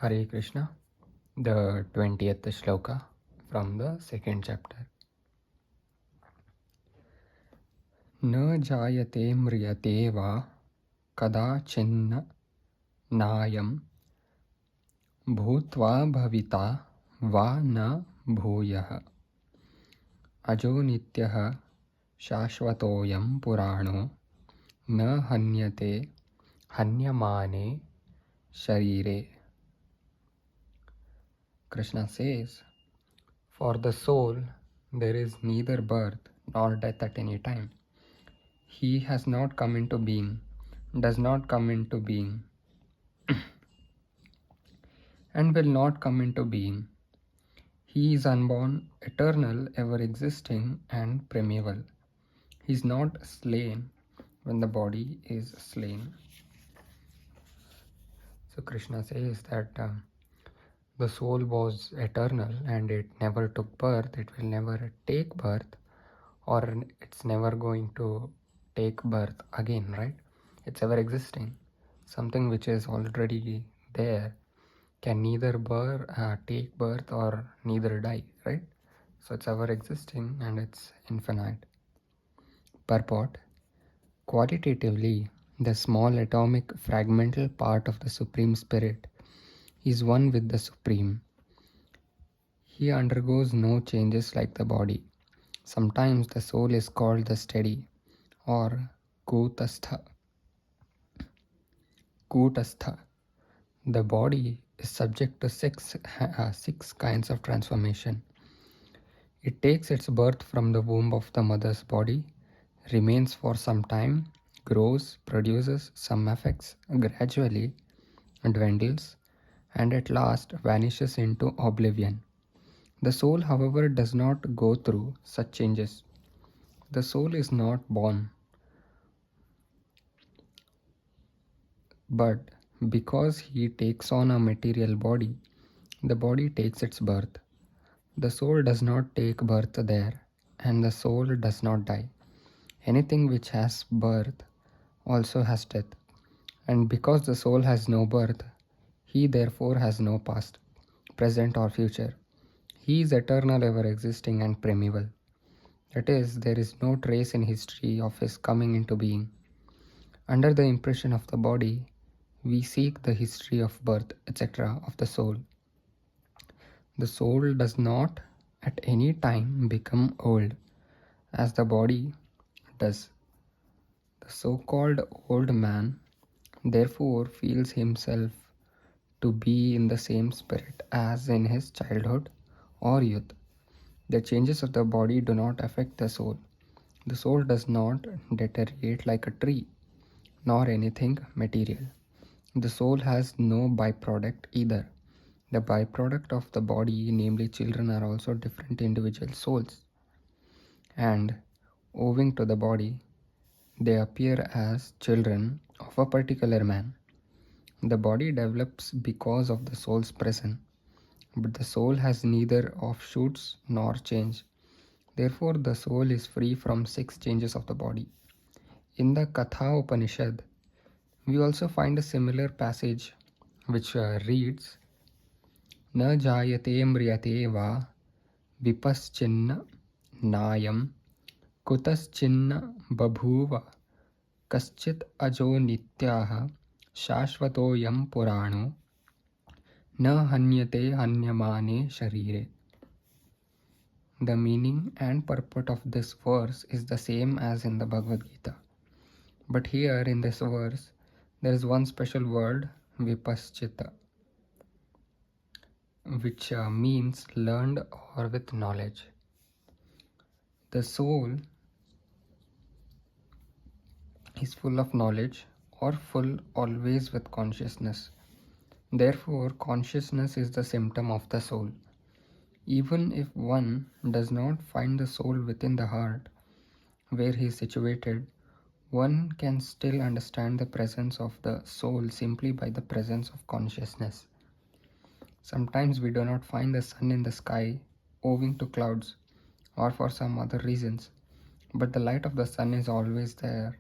Hare Krishna, the 20th Shloka from the second chapter. Na jayate mriyate va kadachinna nayam bhutva bhavita va na bhuyah ajo nityah shashvatoyam purano na hanyate hanyamane sharire. Krishna says, for the soul there is neither birth nor death at any time. He has not come into being, does not come into being, and will not come into being. He is unborn, eternal, ever existing, and primeval. He is not slain when the body is slain. So Krishna says that the soul was eternal and it never took birth, it will never take birth, or it's never going to take birth again, right? It's ever existing. Something which is already there can neither take birth or neither die, right? So it's ever existing and it's infinite. Purport. Qualitatively, the small atomic fragmental part of the Supreme Spirit is one with the Supreme. He undergoes no changes like the body. Sometimes the soul is called the steady or kutastha. Kutastha. The body is subject to six kinds of transformation. It takes its birth from the womb of the mother's body, remains for some time, grows, produces some effects, gradually dwindles, and at last vanishes into oblivion. The soul, however, does not go through such changes. The soul is not born, but because he takes on a material body, the body takes its birth. The soul does not take birth there, and the soul does not die. Anything which has birth also has death. And because the soul has no birth, he therefore has no past, present, or future. He is eternal, ever existing, and primeval. That is, there is no trace in history of his coming into being. Under the impression of the body, we seek the history of birth, etc., of the soul. The soul does not at any time become old, as the body does. The so-called old man therefore feels himself to be in the same spirit as in his childhood or youth. The changes of the body do not affect the soul. The soul does not deteriorate like a tree, nor anything material. The soul has no byproduct either. The byproduct of the body, namely children, are also different individual souls. And owing to the body, they appear as children of a particular man. The body develops because of the soul's presence, but the soul has neither offshoots nor change. Therefore, the soul is free from 6 changes of the body. In the Katha Upanishad, we also find a similar passage which reads, Na jayate mriyate va vipaschinna nayam kutaschinna babhuva kaschit ajo nityaha shashvatoyam purano na hanyate hanyamane sharire. The meaning and purport of this verse is the same as in the Bhagavad Gita. But here in this verse, there is one special word, vipaschita, which means learned or with knowledge. The soul is full of knowledge or full always with consciousness. Therefore, consciousness is the symptom of the soul. Even if one does not find the soul within the heart, where he is situated, one can still understand the presence of the soul simply by the presence of consciousness. Sometimes we do not find the sun in the sky owing to clouds or for some other reasons, but the light of the sun is always there,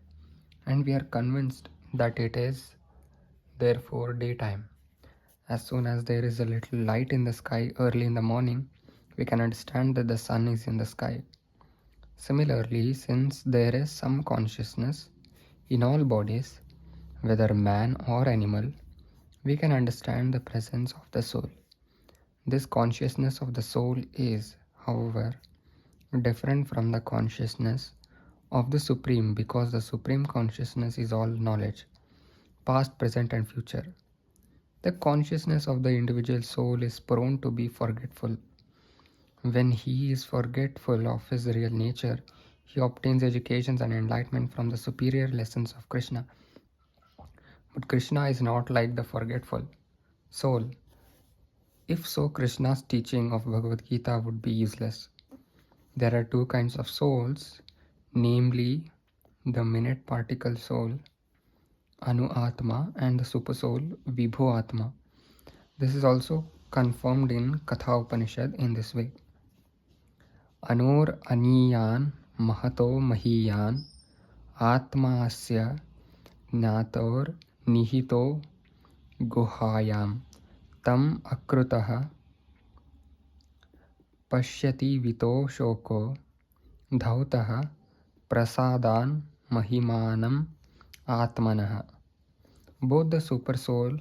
and we are convinced that it is therefore daytime. As soon as there is a little light in the sky early in the morning, we can understand that the sun is in the sky. Similarly, since there is some consciousness in all bodies, whether man or animal, we can understand the presence of the soul. This consciousness of the soul is, however, different from the consciousness of the Supreme, because the Supreme Consciousness is all knowledge, past, present, and future. The consciousness of the individual soul is prone to be forgetful. When he is forgetful of his real nature, he obtains education and enlightenment from the superior lessons of Krishna. But Krishna is not like the forgetful soul. If so, Krishna's teaching of Bhagavad Gita would be useless. There are two kinds of souls, namely the minute particle soul, Anu Atma, and the super soul, Vibhu Atma. This is also confirmed in Katha Upanishad in this way. Anor Aniyan Mahato Mahiyan Atma Asya Nator Nihito Guhayam Tam Akrutaha Pashyati Vito Shoko Dhautaha Prasadan Mahimanam Atmanaha. Both the super soul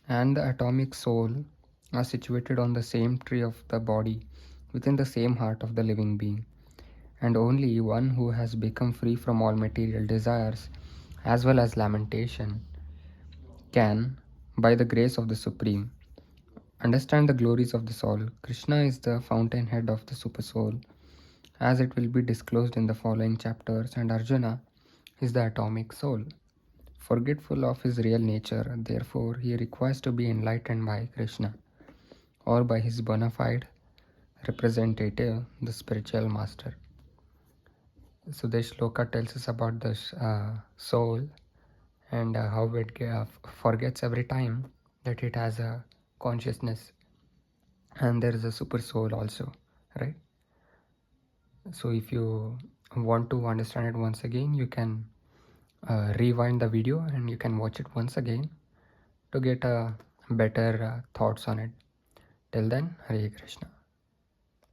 and the atomic soul are situated on the same tree of the body, within the same heart of the living being, and only one who has become free from all material desires as well as lamentation can, by the grace of the Supreme, understand the glories of the soul. Krishna is the fountainhead of the super soul, as it will be disclosed in the following chapters, and Arjuna is the atomic soul. Forgetful of his real nature, therefore, he requires to be enlightened by Krishna or by his bona fide representative, the spiritual master. So, this shloka tells us about the soul and how it forgets every time that it has a consciousness, and there is a super soul also, right? So, if you want to understand it once again, you can rewind the video and you can watch it once again to get a better thoughts on it. Till then, Hare Krishna.